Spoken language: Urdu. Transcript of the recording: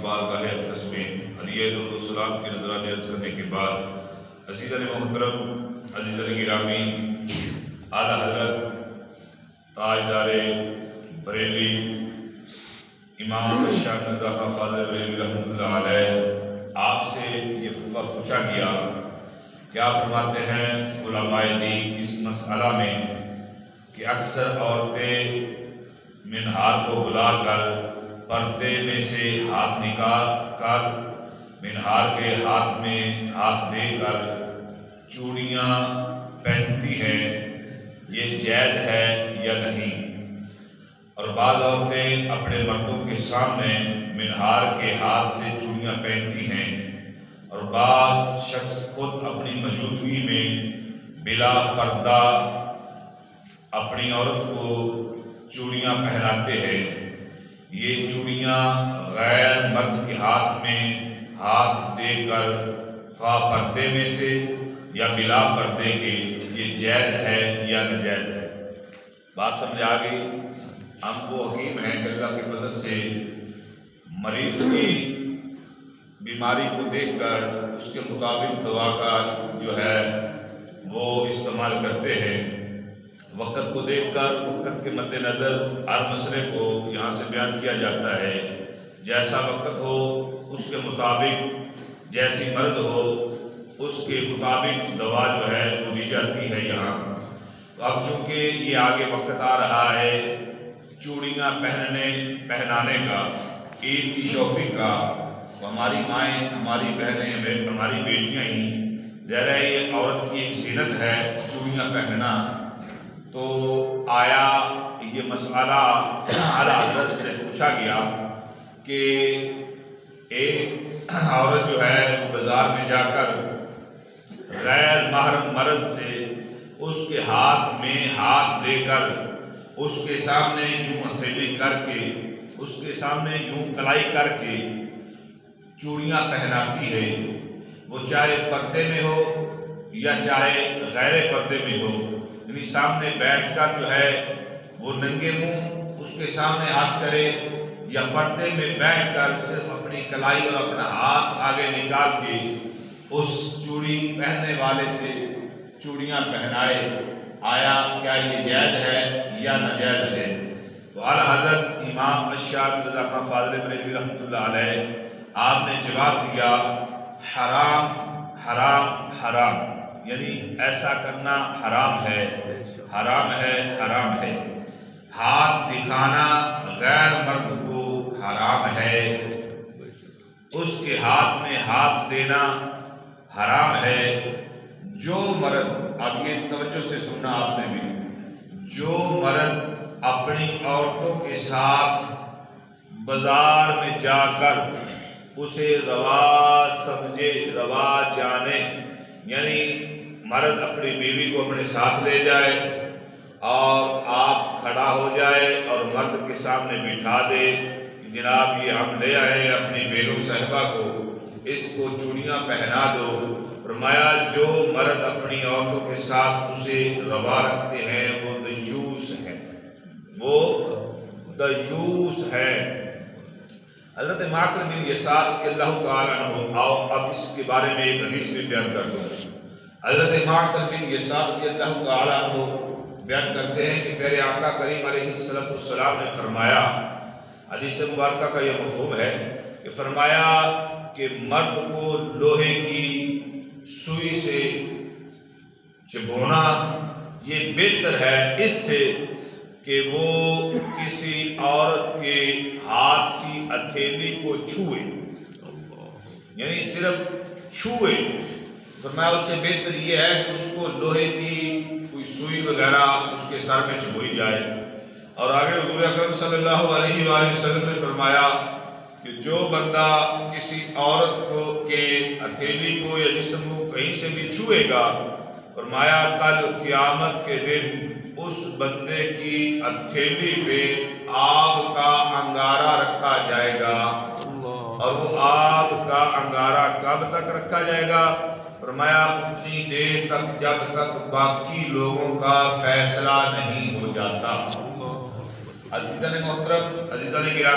بارگاہ اقدس میں علیہ درود و سلام کی نذرانہ عرض کرنے کے بعد عزیزان محترم، عزیزان گرامی، اعلیٰ حضرت تاجدار بریلی امام شاہ مرزا خان فاضل بریلوی رحمۃ اللہ علیہ، آپ سے یہ خطبہ پوچھا گیا کہ آپ فرماتے ہیں علماء دین اس مسئلہ میں کہ اکثر عورتیں منہار کو بلا کر پردے میں سے ہاتھ نکال کر منہار کے ہاتھ میں ہاتھ دے کر چوڑیاں پہنتی ہیں، یہ جائز ہے یا نہیں؟ اور بعض عورتیں اپنے مردوں کے سامنے منہار کے ہاتھ سے چوڑیاں پہنتی ہیں، اور بعض شخص خود اپنی موجودگی میں بلا پردہ اپنی عورت کو چوڑیاں پہناتے ہیں۔ یہ چوڑیاں غیر مرد کے ہاتھ میں ہاتھ دے کر خواہ پردے میں سے یا بلا پردے کے، یہ جائز ہے یا ناجائز ہے؟ بات سمجھ آ گئی؟ ہم وہ حکیم ہیں کہ اللہ کی فضل سے مریض کی بیماری کو دیکھ کر اس کے مطابق دوا کا جو ہے وہ استعمال کرتے ہیں۔ وقت کو دیکھ کر وقت کے مد نظر ہر مسئلے کو یہاں سے بیان کیا جاتا ہے۔ جیسا وقت ہو اس کے مطابق، جیسی مرض ہو اس کے مطابق دوا جو ہے وہ دی جاتی ہے یہاں۔ تو اب چونکہ یہ آگے وقت آ رہا ہے چوڑیاں پہنانے کا، عید کی شاپنگ کا، تو ہماری مائیں، ہماری بہنیں، ہماری بیٹیاں ہی ظاہر ہے یہ عورت کی ایک زینت ہے چوڑیاں پہننا۔ تو آیا یہ مسئلہ اعلیٰ حضرت سے پوچھا گیا کہ ایک عورت جو ہے وہ بازار میں جا کر غیر محرم مرد سے اس کے ہاتھ میں ہاتھ دے کر اس کے سامنے یوں ہتھیلی کر کے اس کے سامنے یوں کلائی کر کے چوڑیاں پہناتی ہے، وہ چاہے پردے میں ہو یا چاہے غیر پردے میں ہو، یعنی سامنے بیٹھ کر جو ہے وہ ننگے منہ اس کے سامنے ہاتھ کرے، یا پردے میں بیٹھ کر صرف اپنی کلائی اور اپنا ہاتھ آگے نکال کے اس چوڑی پہننے والے سے چوڑیاں پہنائے، آیا کیا یہ جائز ہے یا ناجائز ہے؟ تو اعلیٰ حضرت امام شاہ مرزا خان فاضل بریلوی رحمۃ اللہ علیہ آپ نے جواب دیا حرام حرام حرام، یعنی ایسا کرنا حرام ہے، حرام ہے، حرام ہے۔ ہاتھ دکھانا غیر مرد کو حرام ہے، اس کے ہاتھ میں ہاتھ دینا حرام ہے۔ جو مرد، اب یہ توجہ سے سننا آپ نے بھی، جو مرد اپنی عورتوں کے ساتھ بازار میں جا کر اسے روا سمجھے، روا جانے، یعنی مرد اپنی بیوی کو اپنے ساتھ لے جائے اور آپ کھڑا ہو جائے اور مرد کے سامنے بٹھا دے، جناب یہ ہم لے آئے اپنی بیگم صاحبہ کو، اس کو چوڑیاں پہنا دو۔ فرمایا جو مرد اپنی عورتوں کے ساتھ اسے روا رکھتے ہیں وہ دیوس ہیں، وہ دیوس ہیں۔ حضرت معقل بن یسار رضی اللہ تعالیٰ عنہ، آؤ اب اس کے بارے میں ایک حدیث میں بیان کر دوں۔ حضرت معقل بن یسار رضی اللہ تعالیٰ عنہ بیان کرتے ہیں کہ پیارے آقا کریم علیہ السلام نے فرمایا، حدیث مبارکہ کا یہ مفہوم ہے کہ فرمایا کہ مرد کو لوہے کی سوئی سے چبھونا یہ بہتر ہے اس سے کہ وہ کسی عورت کے ہاتھ کی ہتھیلی کو چھوئے، یعنی صرف چھوئے۔ فرمایا اس سے بہتر یہ ہے کہ اس کو لوہے کی کوئی سوئی وغیرہ اس کے سر میں چبھوئی جائے۔ اور آگے حضور اکرم صلی اللہ علیہ وآلہ وسلم نے فرمایا کہ جو بندہ کسی عورت کو کے ہتھیلی کو یا جسم کو کہیں سے بھی چھوئے گا، فرمایا کل قیامت کے دن اس بندے کی ہتھیلی پہ آگ کا انگارہ رکھا جائے گا، اور وہ آگ کا انگارہ کب تک رکھا جائے گا؟ فرمایا اتنی دیر تک جب تک باقی لوگوں کا فیصلہ نہیں ہو جاتا۔ عزیزان محترم، عزیزان گرامی،